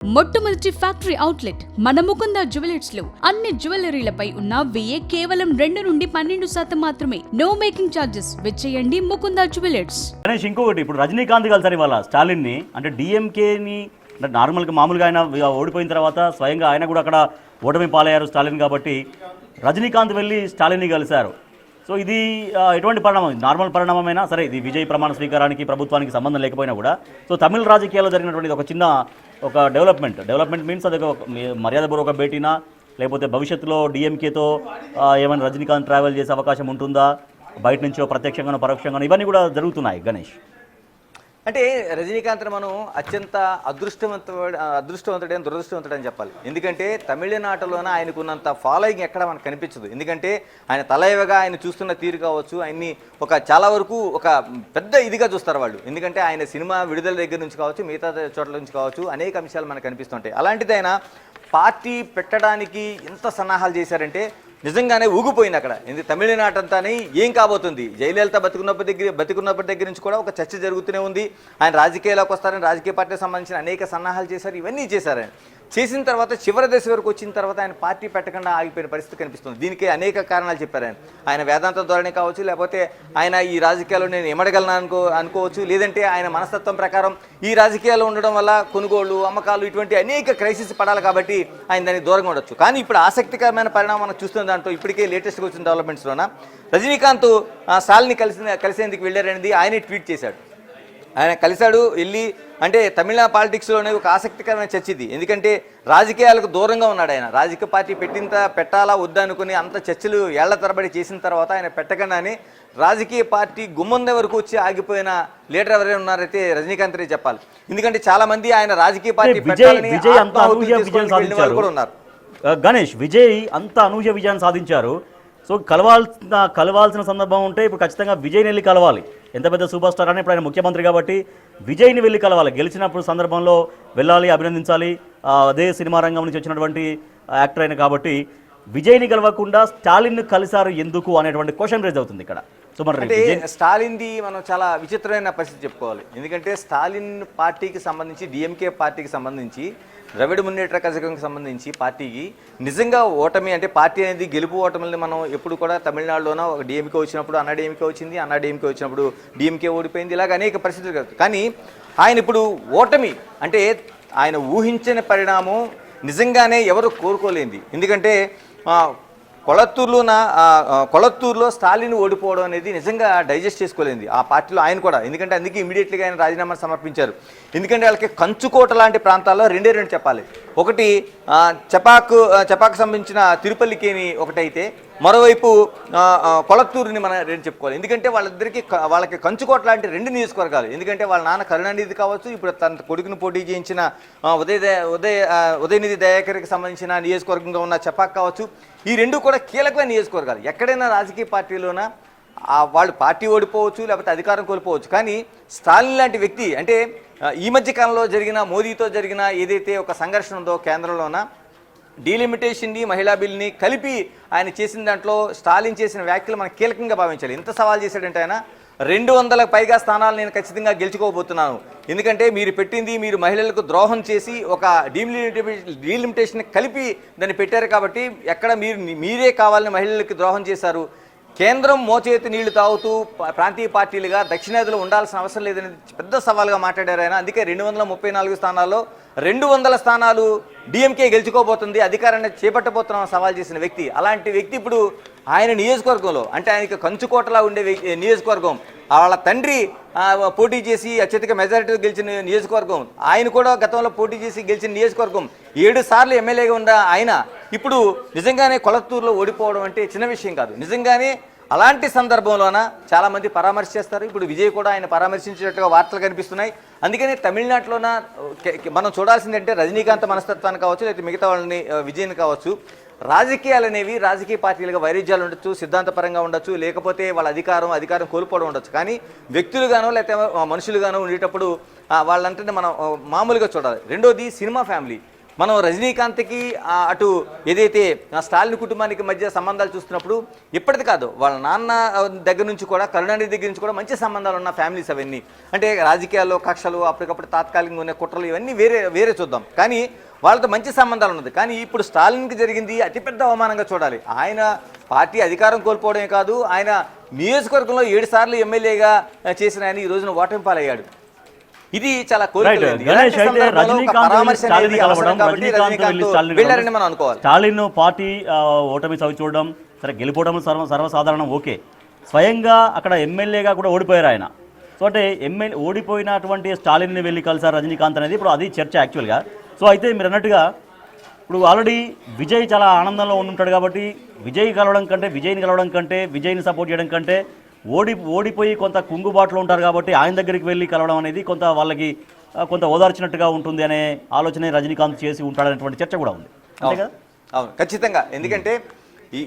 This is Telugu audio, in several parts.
మొట్టమొదటి ఫ్యాక్టరీ అవుట్లెట్ మన ముకుంద జ్యువెలర్స్ లో అన్ని జ్యువెలరీలపై ఉన్న VA కేవలం 2 నుండి 12% మాత్రమే. No making charges. విచ్చేయండి ముకుంద జ్యువెలర్స్. గణేష్, ఇంకొకటి, ఇప్పుడు రజనీకాంత్ కలిసారు ఇవాళ స్టాలిన్ ని. అంటే డిఎంకేని మామూలుగా ఆయన ఓడిపోయిన తర్వాత స్వయంగా ఆయన కూడా అక్కడ ఓటమి పాలయ్యారు స్టాలిన్ కాబట్టి రజనీకాంత్ వెళ్ళి స్టాలిన్ని కలిశారు. సో ఇది ఎటువంటి పరిణామం? నార్మల్ పరిణామమైనా సరే, ఇది విజయ్ ప్రమాణ స్వీకారానికి ప్రభుత్వానికి సంబంధం లేకపోయినా కూడా సో తమిళ రాజకీయాల్లో జరిగినటువంటి ఒక చిన్న డెవలప్మెంట్ మీన్స్ అది ఒక మర్యాదపూర్వక భేటీనా, లేకపోతే భవిష్యత్తులో డిఎంకేతో ఏమైనా రజనీకాంత్ ట్రావెల్ చేసే అవకాశం ఉంటుందా? బయట నుంచో ప్రత్యక్షంగానో పరోక్షంగానో ఇవన్నీ కూడా జరుగుతున్నాయి. గణేష్, అంటే రజనీకాంత్ని మనం అత్యంత అదృష్టవంతుడని దురదృష్టవంతుడని చెప్పాలి. ఎందుకంటే తమిళనాటలోన ఆయనకున్నంత ఫాలోయింగ్ ఎక్కడ మనకు కనిపించదు. ఎందుకంటే ఆయన తలైవగా ఆయన చూస్తున్న తీరు కావచ్చు, ఆయన్ని చాలా వరకు ఒక పెద్ద ఇదిగా చూస్తారు వాళ్ళు. ఎందుకంటే ఆయన సినిమా విడుదల దగ్గర నుంచి కావచ్చు, మిగతా చోట్ల నుంచి కావచ్చు, అనేక అంశాలు మనకు కనిపిస్తుంటాయి. అలాంటిది ఆయన పార్టీ పెట్టడానికి ఎంత సన్నాహాలు చేశారంటే నిజంగానే ఊగిపోయింది అక్కడ. ఎందుకు తమిళనాట అంతానే ఏం కాబోతుంది? జయలలిత బతికున్నప్పటి దగ్గర నుంచి కూడా ఒక చర్చ జరుగుతూనే ఉంది. ఆయన రాజకీయాల్లోకి వస్తారని రాజకీయ పార్టీకి సంబంధించిన అనేక సన్నాహాలు చేశారు. ఇవన్నీ చేశారు. ఆయన చేసిన తర్వాత చివరి దశ వరకు వచ్చిన తర్వాత ఆయన పార్టీ పెట్టకుండా ఆగిపోయిన పరిస్థితి కనిపిస్తుంది. దీనికి అనేక కారణాలు చెప్పారు. ఆయన వేదాంతం ధోరణి కావచ్చు, లేకపోతే ఆయన ఈ రాజకీయాల్లో నేను ఎమడగలను అనుకోవచ్చు, లేదంటే ఆయన మనస్తత్వం ప్రకారం ఈ రాజకీయాల్లో ఉండడం వల్ల కొనుగోళ్లు అమ్మకాలు ఇటువంటి అనేక క్రైసిస్ పడాలి కాబట్టి ఆయన దానికి దూరంగా ఉండొచ్చు. కానీ ఇప్పుడు ఆసక్తికరమైన పరిణామం మనం చూస్తున్న దాంట్లో ఇప్పటికే లేటెస్ట్గా వచ్చిన డెవలప్మెంట్స్లోన రజనీకాంత్ స్టాలిన్ని కలిసేందుకు వెళ్ళారనేది ఆయనే ట్వీట్ చేశాడు. ఆయన కలిశాడు వెళ్ళి. అంటే తమిళ పాలిటిక్స్లోనే ఒక ఆసక్తికరమైన చర్చ ఇది. ఎందుకంటే రాజకీయాలకు దూరంగా ఉన్నాడు ఆయన. రాజకీయ పార్టీ పెట్టాలా వద్దా అనుకుని అంత చర్చలు ఏళ్ల తరబడి చేసిన తర్వాత ఆయన పెట్టకుండానే రాజకీయ పార్టీ గుమ్మంద వరకు వచ్చి ఆగిపోయిన లీడర్ ఎవరైనా ఉన్నారైతే రజనీకాంత్ రే చెప్పాలి. ఎందుకంటే చాలా మంది ఆయన రాజకీయ పార్టీ పెట్టాలని కూడా ఉన్నారు. గణేష్, విజయ్ అంత అనూహ్య విజయాన్ని సాధించారు. సో కలవాల్సిన సందర్భం ఉంటే ఇప్పుడు ఖచ్చితంగా విజయ్ని వెళ్ళి కలవాలి. ఎంత పెద్ద సూపర్ స్టార్ అని ఇప్పుడు ఆయన ముఖ్యమంత్రి కాబట్టి విజయ్ని వెళ్ళి కలవాలి. గెలిచినప్పుడు సందర్భంలో వెళ్ళాలి, అభినందించాలి. అదే సినిమా రంగం నుంచి వచ్చినటువంటి యాక్టర్ అయిన కాబట్టి విజయ్ని కలవకుండా స్టాలిన్ కలిశారు ఎందుకు అనేటువంటి క్వశ్చన్ రేజ్ అవుతుంది ఇక్కడ. సో అంటే స్టాలిన్ది మనం చాలా విచిత్రమైన పరిస్థితి చెప్పుకోవాలి. ఎందుకంటే స్టాలిన్ పార్టీకి సంబంధించి, డిఎంకే పార్టీకి సంబంధించి, ద్రవిడ మున్నేట్ర కజగంకి సంబంధించి పార్టీకి నిజంగా ఓటమి అంటే పార్టీ అనేది గెలుపు ఓటమిని మనం ఎప్పుడు కూడా తమిళనాడులోన ఒక డిఎంకే వచ్చినప్పుడు అన్నాడీఎంకే వచ్చింది, అన్నాడీఎంకే వచ్చినప్పుడు డిఎంకే ఓడిపోయింది, ఇలాగ అనేక పరిస్థితులు కాదు. కానీ ఆయన ఇప్పుడు ఓటమి అంటే ఆయన ఊహించని పరిణామం నిజంగానే ఎవరు కోరుకోలేంది. ఎందుకంటే కొళత్తూరులో స్టాలిన్ ఓడిపోవడం అనేది నిజంగా డైజెస్ట్ చేసుకోలేంది ఆ పార్టీలో ఆయన కూడా. ఎందుకంటే అందుకే ఇమీడియట్లీగా ఆయన రాజీనామా సమర్పించారు. ఎందుకంటే వాళ్ళకి కంచుకోట లాంటి ప్రాంతాల్లో రెండే చెప్పాలి. ఒకటి చపాకు సంబంధించిన తిరుపల్లికేని ఒకటైతే, మరోవైపు కొళత్తూరుని మనం రెండు చెప్పుకోవాలి. ఎందుకంటే వాళ్ళకి కంచుకోట లాంటి 2 నియోజకవర్గాలు. ఎందుకంటే వాళ్ళ నాన్న కరుణానిధి కావచ్చు, ఇప్పుడు తన కొడుకును పోటీ చేయించిన ఉదయనిధి దయాకర్కి సంబంధించిన నియోజకవర్గంగా ఉన్న చపాక్ కావచ్చు, ఈ 2 కూడా కీలకమైన నియోజకవర్గాలు. ఎక్కడైనా రాజకీయ పార్టీలోన వాళ్ళు పార్టీ ఓడిపోవచ్చు, లేకపోతే అధికారం కోల్పోవచ్చు. కానీ స్టాలిన్ లాంటి వ్యక్తి అంటే ఈ మధ్య కాలంలో జరిగిన మోదీతో జరిగిన ఏదైతే ఒక సంఘర్షణ ఉందో కేంద్రంలోన డీలిమిటేషన్ని, మహిళా బిల్ని కలిపి ఆయన చేసిన దాంట్లో స్టాలిన్ చేసిన వ్యాఖ్యలు మనం కీలకంగా భావించాలి. ఎంత సవాల్ చేశాడంటే ఆయన 200లకు పైగా స్థానాలు నేను ఖచ్చితంగా గెలుచుకోబోతున్నాను. ఎందుకంటే మీరు మహిళలకు ద్రోహం చేసి ఒక డీలిమిటేషన్ కలిపి దాన్ని పెట్టారు కాబట్టి ఎక్కడ మీరే కావాలని మహిళలకు ద్రోహం చేశారు. కేంద్రం మోచేతి నీళ్లు తాగుతూ ప్రాంతీయ పార్టీలుగా దక్షిణాదిలో ఉండాల్సిన అవసరం లేదని పెద్ద సవాల్గా మాట్లాడారు ఆయన. అందుకే 234 స్థానాల్లో 200 స్థానాలు డిఎంకే గెలుచుకోబోతుంది, అధికారాన్ని చేపట్టబోతున్నామని సవాల్ చేసిన వ్యక్తి. అలాంటి వ్యక్తి ఇప్పుడు ఆయన నియోజకవర్గంలో, అంటే ఆయనకి కంచుకోటలా ఉండే నియోజకవర్గం, వాళ్ళ తండ్రి పోటీ చేసి అత్యధిక మెజారిటీతో గెలిచిన నియోజకవర్గం, ఆయన కూడా గతంలో పోటీ చేసి గెలిచిన నియోజకవర్గం, 7 సార్లు ఎమ్మెల్యేగా ఉన్న ఆయన ఇప్పుడు నిజంగానే కొళత్తూరులో ఓడిపోవడం అంటే చిన్న విషయం కాదు. నిజంగానే అలాంటి సందర్భంలోన చాలామంది పరామర్శ చేస్తారు. ఇప్పుడు విజయ్ కూడా ఆయన పరామర్శించినట్టుగా వార్తలు కనిపిస్తున్నాయి. అందుకని తమిళనాడులోన మనం చూడాల్సిందంటే రజనీకాంత్ మనస్తత్వాన్ని కావచ్చు, లేకపోతే మిగతా వాళ్ళని విజయ్ని కావచ్చు, రాజకీయాలు అనేవి రాజకీయ పార్టీలుగా వైరుధ్యాలు ఉండొచ్చు, సిద్ధాంతపరంగా ఉండొచ్చు, లేకపోతే వాళ్ళ అధికారం కోల్పోవడం ఉండొచ్చు. కానీ వ్యక్తులుగానో లేకపోతే మనుషులుగానో ఉండేటప్పుడు వాళ్ళంటే మనం మామూలుగా చూడాలి. రెండోది సినిమా ఫ్యామిలీ. మనం రజనీకాంత్కి అటు ఏదైతే స్టాలిన్ కుటుంబానికి మధ్య సంబంధాలు చూస్తున్నప్పుడు ఇప్పటిది కాదు, వాళ్ళ నాన్న దగ్గర నుంచి కూడా, కరుణానిధి దగ్గర నుంచి కూడా మంచి సంబంధాలు ఉన్న ఫ్యామిలీస్ అవన్నీ. అంటే రాజకీయాల్లో కక్షలు, అప్పటికప్పుడు తాత్కాలికంగా ఉన్న కుట్రలు ఇవన్నీ వేరే చూద్దాం, కానీ వాళ్ళతో మంచి సంబంధాలు ఉన్నది. కానీ ఇప్పుడు స్టాలిన్కి జరిగింది అతిపెద్ద అవమానంగా చూడాలి. ఆయన పార్టీ అధికారం కోల్పోవడమే కాదు, ఆయన నియోజకవర్గంలో 7 సార్లు ఎమ్మెల్యేగా చేసిన ఆయన ఈ రోజున ఓటమి పాలయ్యాడు. ఇది చాలా వెళ్ళారని మనం అనుకోవాలి. స్టాలిన్ పార్టీ ఓటమి చవి చూడడం సరే, గెలిపోవడం సర్వసాధారణం, ఓకే. స్వయంగా అక్కడ ఎమ్మెల్యేగా కూడా ఓడిపోయారు ఆయన. సో అంటే ఓడిపోయినటువంటి స్టాలిన్ని వెళ్ళి కలిసారు రజనీకాంత్ అనేది ఇప్పుడు అది చర్చ యాక్చువల్గా. సో అయితే మీరు అన్నట్టుగా ఇప్పుడు ఆల్రెడీ విజయ్ చాలా ఆనందంలో ఉంటాడు కాబట్టి విజయ్ని కలవడం కంటే విజయ్ని సపోర్ట్ చేయడం కంటే ఓడిపోయి కొంత కుంగుబాటులో ఉంటారు కాబట్టి ఆయన దగ్గరికి వెళ్ళి కలవడం అనేది కొంత వాళ్ళకి కొంత ఓదార్చినట్టుగా ఉంటుంది అనే ఆలోచన రజనీకాంత్ చేసి ఉంటాడనేటువంటి చర్చ కూడా ఉంది. అంతే కదా? అవును, ఖచ్చితంగా. ఎందుకంటే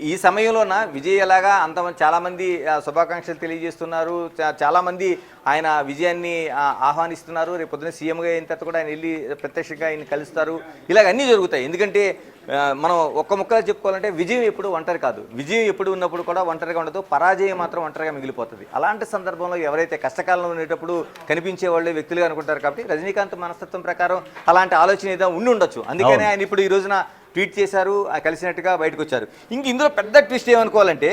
ఈ సమయంలోన విజయ్ ఎలాగా చాలామంది శుభాకాంక్షలు తెలియజేస్తున్నారు, చాలామంది ఆయన విజయాన్ని ఆహ్వానిస్తున్నారు. రేపు పొద్దున్న సీఎంగా అయిన తర్వాత కూడా ఆయన వెళ్ళి ప్రత్యక్షంగా ఆయన కలుస్తారు. ఇలాగ అన్నీ జరుగుతాయి. ఎందుకంటే మనం ఒక్క ముక్కగా చెప్పుకోవాలంటే విజయం ఎప్పుడు ఒంటరి కాదు. విజయం ఎప్పుడు ఉన్నప్పుడు కూడా ఒంటరిగా ఉండదు, పరాజయం మాత్రం ఒంటరిగా మిగిలిపోతుంది. అలాంటి సందర్భంలో ఎవరైతే కష్టకాలంలో ఉండేటప్పుడు కనిపించే వాళ్ళే వ్యక్తులుగా అనుకుంటారు. కాబట్టి రజనీకాంత్ మనస్తత్వం ప్రకారం అలాంటి ఆలోచన ఏదో ఉండొచ్చు. అందుకనే ఆయన ఇప్పుడు ఈ రోజున ట్వీట్ చేశారు, కలిసినట్టుగా బయటకు వచ్చారు. ఇందులో పెద్ద ట్విస్ట్ ఏమనుకోవాలంటే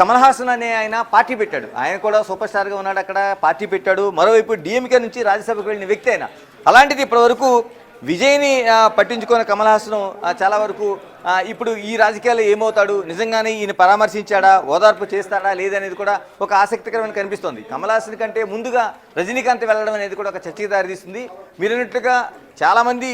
కమల్ హాసన్ అనే ఆయన పార్టీ పెట్టాడు. ఆయన కూడా సూపర్ స్టార్గా ఉన్నాడు, అక్కడ పార్టీ పెట్టాడు. మరోవైపు డిఎంకే నుంచి రాజ్యసభకు వెళ్ళిన వ్యక్తి ఆయన. అలాంటిది ఇప్పటివరకు విజయ్ని పట్టించుకున్న కమల్ హాసన్ చాలా వరకు ఇప్పుడు ఈ రాజకీయాల్లో ఏమవుతాడు, నిజంగానే ఈయన పరామర్శించాడా, ఓదార్పు చేస్తాడా లేదనేది కూడా ఒక ఆసక్తికరమైన కనిపిస్తోంది. కమల్ హాసన్ కంటే ముందుగా రజనీకాంత్ వెళ్ళడం అనేది కూడా ఒక చర్చకి దారితీస్తుంది. మీరన్నట్టుగా చాలామంది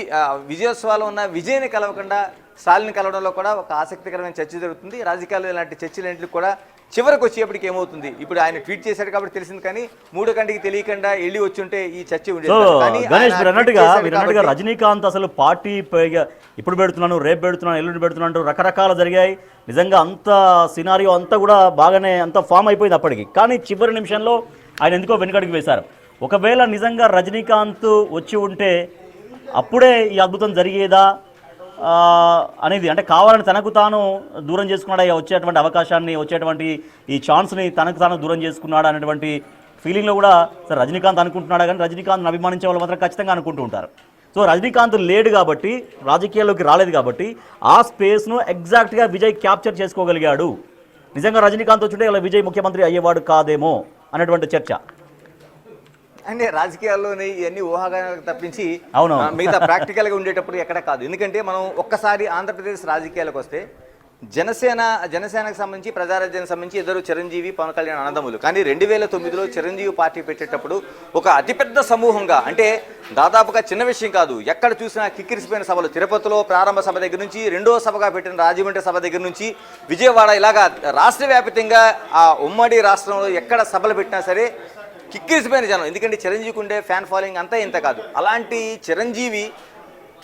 విజయోత్సవాలు ఉన్న విజయ్ని కలవకుండా స్టాలిన్ కలవడంలో కూడా ఒక ఆసక్తికరమైన చర్చ జరుగుతుంది. రాజకీయాల్లో ఇలాంటి చర్చలన్నింటికి కూడా చివరికి వచ్చేప్పటికి ఏమవుతుంది, ఇప్పుడు ఆయన ట్వీట్ చేశాడు కాబట్టి తెలిసింది, కానీ మూడో కంటికి తెలియకుండా వెళ్ళి వచ్చి ఉంటే ఈ చర్చ ఉండేది. గణేష్ మీరు అన్నట్టుగా రజనీకాంత్ అసలు పార్టీ ఇప్పుడు పెడుతున్నాను, రేపు పెడుతున్నాను, ఎల్లుండి పెడుతున్నాను రకరకాల జరిగాయి. నిజంగా అంత సినారియో అంతా కూడా బాగానే అంత ఫామ్ అయిపోయింది అప్పటికి. కానీ చివరి నిమిషంలో ఆయన ఎందుకో వెనుకడికి వేశారు. ఒకవేళ నిజంగా రజనీకాంత్ వచ్చి ఉంటే అప్పుడే ఈ అద్భుతం జరిగేదా అనేది, అంటే కావాలని తనకు తాను దూరం చేసుకున్నాడా, వచ్చేటువంటి అవకాశాన్ని, వచ్చేటువంటి ఈ ఛాన్స్ని తనకు తాను దూరం చేసుకున్నాడా అనేటువంటి ఫీలింగ్లో కూడా సరే రజనీకాంత్ అనుకుంటున్నాడా, కానీ రజనీకాంత్ని అభిమానించే వాళ్ళు మాత్రం ఖచ్చితంగా అనుకుంటూ ఉంటారు. సో రజనీకాంత్ లేడు కాబట్టి, రాజకీయాల్లోకి రాలేదు కాబట్టి ఆ స్పేస్ను ఎగ్జాక్ట్గా విజయ్ క్యాప్చర్ చేసుకోగలిగాడు. నిజంగా రజనీకాంత్ వచ్చుంటే ఇలా విజయ్ ముఖ్యమంత్రి అయ్యేవాడు కాదేమో అనేటువంటి చర్చ. అంటే రాజకీయాల్లోనే ఇవన్నీ ఊహాగానాలకు తప్పించి అవును మిగతా ప్రాక్టికల్గా ఉండేటప్పుడు ఎక్కడ కాదు. ఎందుకంటే మనం ఒక్కసారి ఆంధ్రప్రదేశ్ రాజకీయాలకు వస్తే జనసేనకు సంబంధించి, ప్రజారాజ్యానికి సంబంధించి ఇద్దరు చిరంజీవి, పవన్ కళ్యాణ్ అన్నదమ్ములు. కానీ 2009లో చిరంజీవి పార్టీ పెట్టేటప్పుడు ఒక అతిపెద్ద సమూహంగా, అంటే దాదాపుగా చిన్న విషయం కాదు, ఎక్కడ చూసినా కిక్కిరిసిపోయిన సభలు, తిరుపతిలో ప్రారంభ సభ దగ్గర నుంచి, రెండో సభగా పెట్టిన రాజమండ్రి సభ దగ్గర నుంచి విజయవాడ, ఇలాగా రాష్ట్ర వ్యాప్తంగా ఆ ఉమ్మడి రాష్ట్రంలో ఎక్కడ సభలు పెట్టినా సరే కిక్కిరిసిపోయిన జనం. ఎందుకంటే చిరంజీవికి ఉండే ఫ్యాన్ ఫాలోయింగ్ అంతా ఇంత కాదు. అలాంటి చిరంజీవి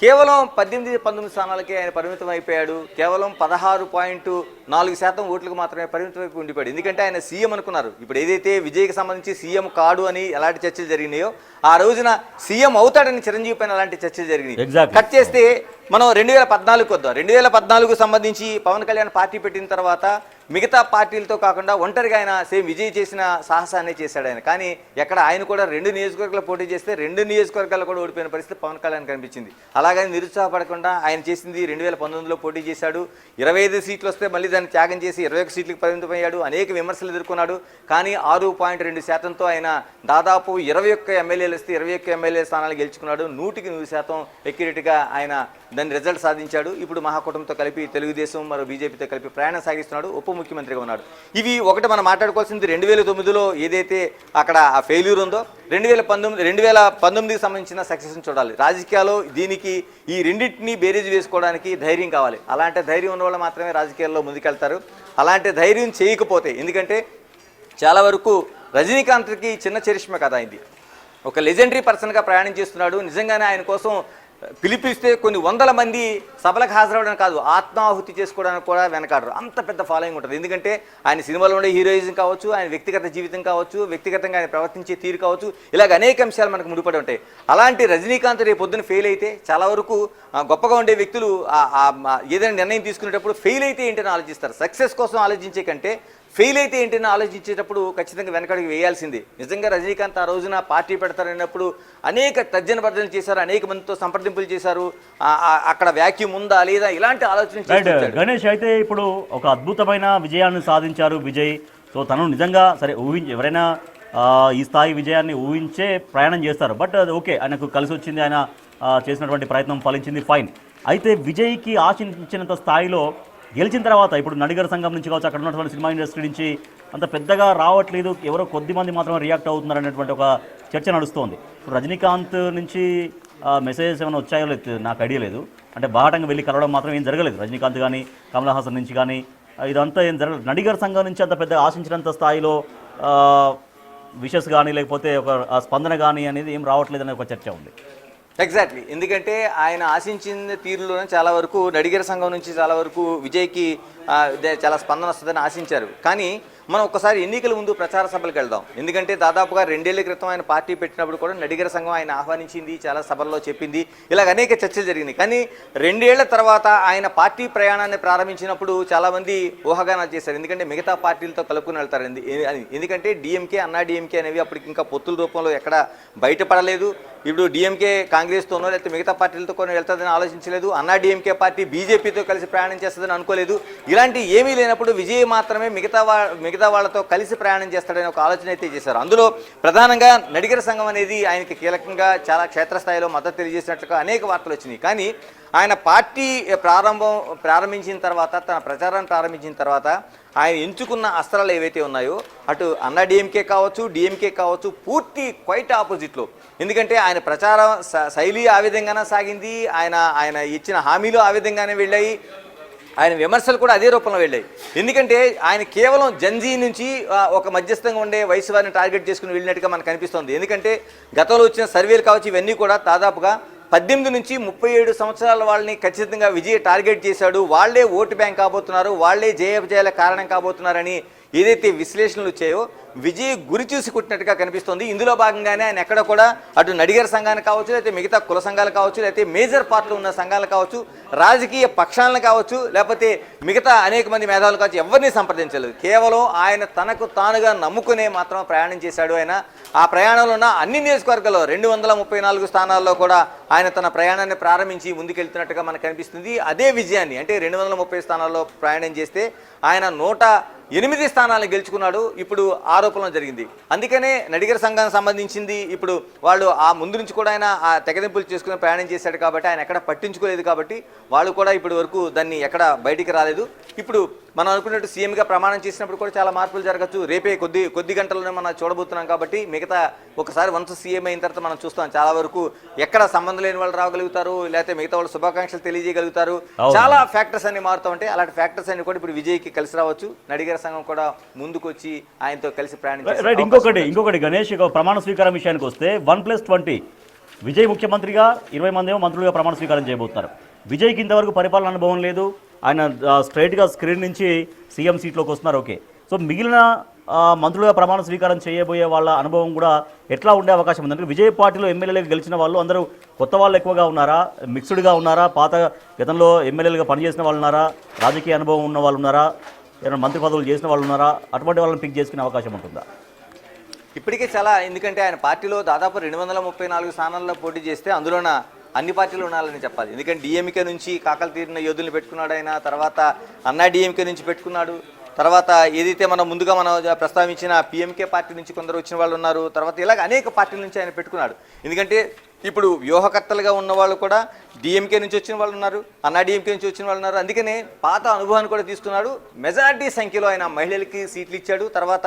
కేవలం 18-19 స్థానాలకే ఆయన పరిమితం అయిపోయాడు. కేవలం 16.4% ఓట్లకు మాత్రమే పరిమితం ఉండిపోయాడు. ఎందుకంటే ఆయన సీఎం అనుకున్నారు. ఇప్పుడు ఏదైతే విజయ్కి సంబంధించి సీఎం కాడు అని ఎలాంటి చర్చలు జరిగినాయో, ఆ రోజున సీఎం అవుతాడని చిరంజీవి పైన అలాంటి చర్చలు జరిగినాయి. కట్ చేస్తే మనం 2014 వద్దాం. 2014 సంబంధించి పవన్ కళ్యాణ్ పార్టీ పెట్టిన తర్వాత మిగతా పార్టీలతో కాకుండా ఒంటరిగా ఆయన సేమ్ విజయ్ చేసిన సాహసాన్ని చేశాడు ఆయన. కానీ ఎక్కడ ఆయన కూడా 2 నియోజకవర్గాలు పోటీ చేస్తే 2 నియోజకవర్గాలు కూడా ఓడిపోయిన పరిస్థితి పవన్ కళ్యాణ్ కనిపించింది. అలాగని నిరుత్సాహపడకుండా ఆయన చేసింది 2019లో పోటీ చేశాడు. 25 సీట్లు వస్తే మళ్ళీ దాన్ని త్యాగం చేసి 21 సీట్లకు పరిమితమయ్యాడు. అనేక విమర్శలు ఎదుర్కొన్నాడు. కానీ 6.2%తో ఆయన దాదాపు 21 ఎమ్మెల్యేలు వస్తే 21 ఎమ్మెల్యే స్థానాలు గెలుచుకున్నాడు. 100% ఎక్యురేట్గా ఆయన దాన్ని రిజల్ట్ సాధించాడు. ఇప్పుడు మహాకూటమితో కలిపి తెలుగుదేశం మరియు బీజేపీతో కలిపి ప్రయాణం సాగిస్తున్నాడు. ఉప ముఖ్యమంత్రిగా ఉన్నాడు. ఇవి ఒకటి మనం మాట్లాడుకోవాల్సింది 2009లో ఏదైతే అక్కడ ఆ ఫెయిల్యూర్ ఉందో, 2019కి సంబంధించిన సక్సెస్ని చూడాలి. రాజకీయాల్లో దీనికి ఈ రెండింటినీ బేరీజ్ వేసుకోవడానికి ధైర్యం కావాలి. అలాంటి ధైర్యం ఉన్న వాళ్ళు మాత్రమే రాజకీయాల్లో ముందుకెళ్తారు. అలాంటి ధైర్యం చేయకపోతే, ఎందుకంటే చాలా వరకు రజనీకాంత్కి చిన్న చరిష్మ కథ అయింది. ఒక లెజెండరీ పర్సన్గా ప్రయాణం చేస్తున్నాడు. నిజంగానే ఆయన కోసం పిలిపిస్తే కొన్ని వందల మంది సభలకు హాజరవడానికి కాదు, ఆత్మాహుతి చేసుకోవడానికి కూడా వెనకాడరు. అంత పెద్ద ఫాలోయింగ్ ఉంటుంది. ఎందుకంటే ఆయన సినిమాలో ఉండే హీరోయిజం కావచ్చు, ఆయన వ్యక్తిగత జీవితం కావచ్చు, వ్యక్తిగతంగా ఆయన ప్రవర్తించే తీరు కావచ్చు, ఇలాగ అనేక అంశాలు మనకు ముడిపడి ఉంటాయి. అలాంటి రజనీకాంత్ రేపు పొద్దున ఫెయిల్ అయితే చాలా వరకు గొప్పగా ఉండే వ్యక్తులు ఏదైనా నిర్ణయం తీసుకునేటప్పుడు ఫెయిల్ అయితే ఏంటని ఆలోచిస్తారు. సక్సెస్ కోసం ఆలోచించే కంటే ఫెయిల్ అయితే ఏంటని ఆలోచించేటప్పుడు ఖచ్చితంగా వెనకడికి వేయాల్సిందే. నిజంగా రజనీకాంత్ ఆ రోజున పార్టీ పెడతారన్నప్పుడు అనేక తర్జన భర్జనలు చేశారు, అనేక మందితో సంప్రదింపులు చేశారు. అక్కడ వ్యాక్యూమ్ ఉందా లేదా ఇలాంటి ఆలోచన. గణేష్ అయితే ఇప్పుడు ఒక అద్భుతమైన విజయాన్ని సాధించారు విజయ్. సో తను నిజంగా సరే ఎవరైనా ఈ స్థాయి విజయాన్ని ఊహించే ప్రయాణం చేస్తారు. బట్ అది ఓకే, ఆయనకు కలిసి వచ్చింది, ఆయన చేసినటువంటి ప్రయత్నం ఫలించింది, ఫైన్. అయితే విజయ్కి ఆశించినంత స్థాయిలో గెలిచిన తర్వాత ఇప్పుడు నడిగర్ సంఘం నుంచి కావచ్చు, అక్కడ ఉన్నటువంటి సినిమా ఇండస్ట్రీ నుంచి అంత పెద్దగా రావట్లేదు, ఎవరో కొద్ది మంది మాత్రమే రియాక్ట్ అవుతున్నారు అనేటువంటి ఒక చర్చ నడుస్తోంది. ఇప్పుడు రజనీకాంత్ నుంచి మెసేజెస్ ఏమైనా వచ్చాయో లేదు నాకు ఐడియా లేదు. అంటే బాహటంగా వెళ్ళి కలవడం మాత్రం ఏం జరగలేదు రజనీకాంత్ కానీ కమల్ హాసన్ నుంచి కానీ, ఇదంతా ఏం జరగలేదు. నడిగర్ సంఘం నుంచి అంత పెద్దగా ఆశించినంత స్థాయిలో విషెస్ కానీ లేకపోతే ఒక స్పందన కానీ అనేది ఏం రావట్లేదు అనే ఒక చర్చ ఉంది. ఎగ్జాక్ట్లీ. ఎందుకంటే ఆయన ఆశించిన తీరులోనే చాలా వరకు నడిగర్ సంఘం నుంచి చాలా వరకు విజయ్కి చాలా స్పందన వస్తుందని ఆశించారు. కానీ మనం ఒక్కసారి ఎన్నికల ముందు ప్రచార సభలకు వెళ్దాం. ఎందుకంటే దాదాపుగా 2 ఏళ్ల క్రితం ఆయన పార్టీ పెట్టినప్పుడు కూడా నడిగర్ సంఘం ఆయన ఆహ్వానించింది, చాలా సభల్లో చెప్పింది, ఇలాగ అనేక చర్చలు జరిగినాయి. కానీ 2 ఏళ్ల తర్వాత ఆయన పార్టీ ప్రయాణాన్ని ప్రారంభించినప్పుడు చాలామంది ఊహాగానాలు చేశారు. ఎందుకంటే మిగతా పార్టీలతో కలుపుకుని వెళ్తారు. ఎందుకంటే డిఎంకే అన్నా డిఎంకే అనేవి అప్పటికి ఇంకా పొత్తుల రూపంలో ఎక్కడ బయటపడలేదు. ఇప్పుడు డిఎంకే కాంగ్రెస్తోనో లేకపోతే మిగతా పార్టీలతో కొన్ని వెళ్తుందని ఆలోచించలేదు. అన్నా డిఎంకే పార్టీ బీజేపీతో కలిసి ప్రయాణం చేస్తుందని అనుకోలేదు. ఇలాంటి ఏమీ లేనప్పుడు విజయ్ మాత్రమే మిగతా వాళ్ళతో కలిసి ప్రయాణం చేస్తాడని ఒక ఆలోచన అయితే చేశారు. అందులో ప్రధానంగా నడిగర్ సంఘం అనేది ఆయనకి కీలకంగా చాలా క్షేత్రస్థాయిలో మద్దతు తెలియజేసినట్లుగా అనేక వార్తలు వచ్చినాయి. కానీ ఆయన పార్టీ ప్రారంభించిన తర్వాత, తన ప్రచారాన్ని ప్రారంభించిన తర్వాత ఆయన ఎంచుకున్న అస్త్రాలు ఏవైతే ఉన్నాయో అటు అన్నా డిఎంకే కావచ్చు, డిఎంకే కావచ్చు, పూర్తి క్వైట్ ఆపోజిట్లో. ఎందుకంటే ఆయన ప్రచారం శైలి ఆ విధంగానే సాగింది, ఆయన ఇచ్చిన హామీలు ఆ విధంగానే వెళ్ళాయి, ఆయన విమర్శలు కూడా అదే రూపంలో వెళ్ళాయి. ఎందుకంటే ఆయన కేవలం జంజీ నుంచి ఒక మధ్యస్థంగా ఉండే వయసు వారిని టార్గెట్ చేసుకుని వెళ్ళినట్టుగా మనకు కనిపిస్తుంది. ఎందుకంటే గతంలో వచ్చిన సర్వేలు కావచ్చు, ఇవన్నీ కూడా దాదాపుగా 18 నుంచి 37 సంవత్సరాల వాళ్ళని ఖచ్చితంగా విజయ్ టార్గెట్ చేశాడు. వాళ్లే ఓటు బ్యాంక్ కాబోతున్నారు, వాళ్లే జయాపజయాల కారణం కాబోతున్నారని ఏదైతే విశ్లేషణలు వచ్చాయో విజయ్ గురి చూసి కుట్టినట్టుగా కనిపిస్తుంది. ఇందులో భాగంగానే ఆయన ఎక్కడ కూడా అటు నడిగర్ సంఘాన్ని కావచ్చు, లేకపోతే మిగతా కుల సంఘాలు కావచ్చు, లేకపోతే మేజర్ పార్టీలు ఉన్న సంఘాలు కావచ్చు, రాజకీయ పక్షాలను కావచ్చు, లేకపోతే మిగతా అనేక మంది మేధావులు కావచ్చు, ఎవరిని సంప్రదించలేదు. కేవలం ఆయన తనకు తానుగా నమ్ముకునే మాత్రం ప్రయాణం చేశాడు. ఆయన ఆ ప్రయాణంలో ఉన్న అన్ని నియోజకవర్గాల్లో 234 స్థానాల్లో కూడా ఆయన తన ప్రయాణాన్ని ప్రారంభించి ముందుకెళ్తున్నట్టుగా మనకు కనిపిస్తుంది. అదే విజయాన్ని అంటే 230 స్థానాల్లో ప్రయాణం చేస్తే ఆయన 108 స్థానాలను గెలుచుకున్నాడు. ఇప్పుడు ఆరోపణలు జరిగింది. అందుకనే నడిగర్ సంఘానికి సంబంధించింది ఇప్పుడు వాళ్ళు ఆ ముందు నుంచి కూడా ఆయన ఆ తెగదింపులు చేసుకుని ప్రయాణం చేశాడు కాబట్టి ఆయన ఎక్కడ పట్టించుకోలేదు. కాబట్టి వాళ్ళు కూడా ఇప్పటి వరకు దాన్ని ఎక్కడ బయటికి రాలేదు. ఇప్పుడు మనం అనుకున్నట్టు సీఎంగా ప్రమాణం చేసినప్పుడు కూడా చాలా మార్పులు జరగచ్చు. రేపే కొద్ది గంటల్లోనే మనం చూడబోతున్నాం. కాబట్టి మిగతా ఒకసారి వన్స్ సీఎం అయిన తర్వాత మనం చూస్తాం చాలా వరకు ఎక్కడ సంబంధం లేని వాళ్ళు రాగలుగుతారు, లేకపోతే మిగతా వాళ్ళు శుభాకాంక్షలు తెలియజేయగలుగుతారు. చాలా ఫ్యాక్టర్స్ అన్ని మారుతూ ఉంటాయి. అలాంటి ఫ్యాక్టర్స్ అన్ని కూడా ఇప్పుడు విజయ్కి కలిసి రావచ్చు. నడిగర్ సంఘం కూడా ముందుకు వచ్చి ఆయనతో కలిసి ప్రయాణించారు. ఇంకొకటి గణేష్, ప్రమాణ స్వీకారం విషయానికి వస్తే 1+20 విజయ్ ముఖ్యమంత్రిగా 20 మంది మంత్రులుగా ప్రమాణ స్వీకారం చేయబోతున్నారు. విజయ్కి ఇంతవరకు పరిపాలన అనుభవం లేదు. ఆయన స్ట్రైట్గా స్క్రీన్ నుంచి సీఎం సీట్లోకి వస్తున్నారు. ఓకే, సో మిగిలిన మంత్రులుగా ప్రమాణ స్వీకారం చేయబోయే వాళ్ళ అనుభవం కూడా ఎట్లా ఉండే అవకాశం ఉంది? అంటే విజయ్ పార్టీలో ఎమ్మెల్యేలుగా గెలిచిన వాళ్ళు అందరూ కొత్త వాళ్ళు ఎక్కువగా ఉన్నారా, మిక్స్డ్గా ఉన్నారా, పాత గతంలో ఎమ్మెల్యేలుగా పనిచేసిన వాళ్ళు ఉన్నారా, రాజకీయ అనుభవం ఉన్న వాళ్ళు ఉన్నారా, ఏమైనా మంత్రి పదవులు చేసిన వాళ్ళు ఉన్నారా, అటువంటి వాళ్ళని పిక్ చేసుకునే అవకాశం ఉంటుందా? ఇప్పటికే చాలా, ఎందుకంటే ఆయన పార్టీలో దాదాపు 234 స్థానాల్లో పోటీ చేస్తే అందులోన అన్ని పార్టీలు ఉండాలని చెప్పాలి. ఎందుకంటే డిఎంకే నుంచి కాకలు తీరిన యోధుల్ని పెట్టుకున్నాడు ఆయన, తర్వాత అన్నా డిఎంకే నుంచి పెట్టుకున్నాడు, తర్వాత ఏదైతే మనం ముందుగా ప్రస్తావించిన పిఎంకే పార్టీ నుంచి కొందరు వచ్చిన వాళ్ళు ఉన్నారు, తర్వాత ఇలాగ అనేక పార్టీల నుంచి ఆయన పెట్టుకున్నాడు. ఎందుకంటే ఇప్పుడు వ్యూహకర్తలుగా ఉన్న వాళ్ళు కూడా డిఎంకే నుంచి వచ్చిన వాళ్ళు ఉన్నారు, అన్నా డిఎంకే నుంచి వచ్చిన వాళ్ళు ఉన్నారు. అందుకనే పాత అనుభవాన్ని కూడా తీసుకున్నాడు. మెజారిటీ సంఖ్యలో ఆయన మహిళలకి సీట్లు ఇచ్చాడు, తర్వాత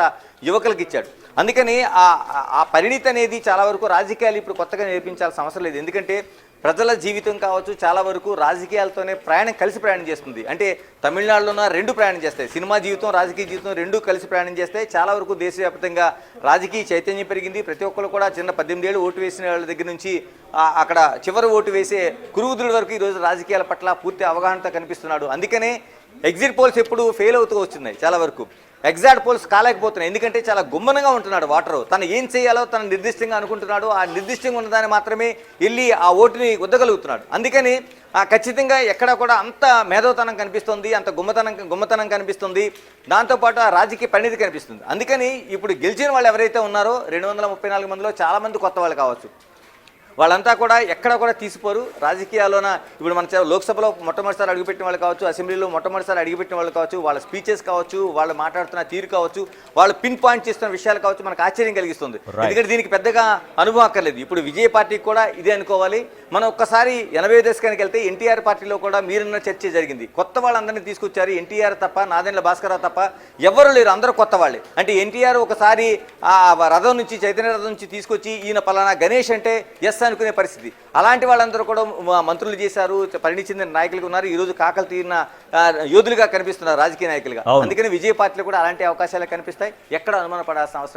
యువకులకు ఇచ్చాడు. అందుకని ఆ పరిణితి అనేది చాలా వరకు రాజకీయాలు ఇప్పుడు కొత్తగా నేర్పించాల్సిన అవసరం లేదు. ఎందుకంటే ప్రజల జీవితం కావచ్చు చాలా వరకు రాజకీయాలతోనే కలిసి ప్రయాణం చేస్తుంది. అంటే తమిళనాడులోన రెండు ప్రయాణం చేస్తాయి, సినిమా జీవితం రాజకీయ జీవితం రెండు కలిసి ప్రయాణం చేస్తాయి. చాలా వరకు దేశవ్యాప్తంగా రాజకీయ చైతన్యం పెరిగింది. ప్రతి ఒక్కరు కూడా చిన్న 18 ఏళ్ళు ఓటు వేసిన వాళ్ళ దగ్గర నుంచి అక్కడ చివరి ఓటు వేసే కురుగుదుల వరకు ఈరోజు రాజకీయాల పట్ల పూర్తి అవగాహనతో కనిపిస్తున్నాడు. అందుకనే ఎగ్జిట్ పోల్స్ ఎప్పుడు ఫెయిల్ అవుతూ వస్తున్నాయి, చాలా వరకు ఎగ్జాక్ట్ పోల్స్ కాలేకపోతున్నాయి. ఎందుకంటే చాలా గుమ్మనంగా ఉంటున్నాడు వాటరు. తను ఏం చేయాలో తను నిర్దిష్టంగా అనుకుంటున్నాడు. ఆ నిర్దిష్టంగా ఉన్నదాన్ని మాత్రమే వెళ్ళి ఆ ఓటుని గుద్దగలుగుతున్నాడు. అందుకని ఖచ్చితంగా ఎక్కడ కూడా అంత మేధోతనం కనిపిస్తుంది, అంత గుమ్మతనం కనిపిస్తుంది. దాంతోపాటు ఆ రాజకీయ పరిణితి కనిపిస్తుంది. అందుకని ఇప్పుడు గెలిచిన వాళ్ళు ఎవరైతే ఉన్నారో 234 మందిలో చాలామంది కొత్త వాళ్ళు కావచ్చు, వాళ్ళంతా కూడా ఎక్కడ కూడా తీసిపోరు రాజకీయాల్లోన. ఇప్పుడు మన లోక్సభలో మొట్టమొదటిసారి అడుగుపెట్టిన వాళ్ళు కావచ్చు, అసెంబ్లీలో మొట్టమొదటిసారి అడుగుపెట్టిన వాళ్ళు కావచ్చు, వాళ్ళ స్పీచెస్ కావచ్చు, వాళ్ళు మాట్లాడుతున్న తీరు కావచ్చు, వాళ్ళు పిన్ పాయింట్ చేస్తున్న విషయాలు కావచ్చు, మనకు ఆశ్చర్యం కలిగిస్తుంది. ఎందుకంటే దీనికి పెద్దగా అనుభవం అక్కర్లేదు. ఇప్పుడు విజయ్ పార్టీకి కూడా ఇదే అనుకోవాలి. మనం ఒక్కసారి 80 దశకానికి వెళ్తే ఎన్టీఆర్ పార్టీలో కూడా మీరున్న చర్చ జరిగింది. కొత్త వాళ్ళందరినీ తీసుకొచ్చారు. ఎన్టీఆర్ తప్ప, నాదెండ్ల భాస్కరరావు తప్ప ఎవరు లేరు, అందరూ కొత్త వాళ్ళే. అంటే ఎన్టీఆర్ ఒకసారి ఆ రథం నుంచి, చైతన్య రథం నుంచి తీసుకొచ్చి ఈయన పలానా గణేష్ అంటే ఎస్ అనుకునే పరిస్థితి. అలాంటి వాళ్ళందరూ కూడా మంత్రులు చేశారు, పరిణితి చెందిన నాయకులుగా ఉన్నారు. ఈరోజు కాకలు తీరిన యోధులుగా కనిపిస్తున్నారు రాజకీయ నాయకులుగా. అందుకని విజయ పార్టీలో కూడా అలాంటి అవకాశాలు కనిపిస్తాయి. ఎక్కడ అనుమానపడాల్సిన అవసరం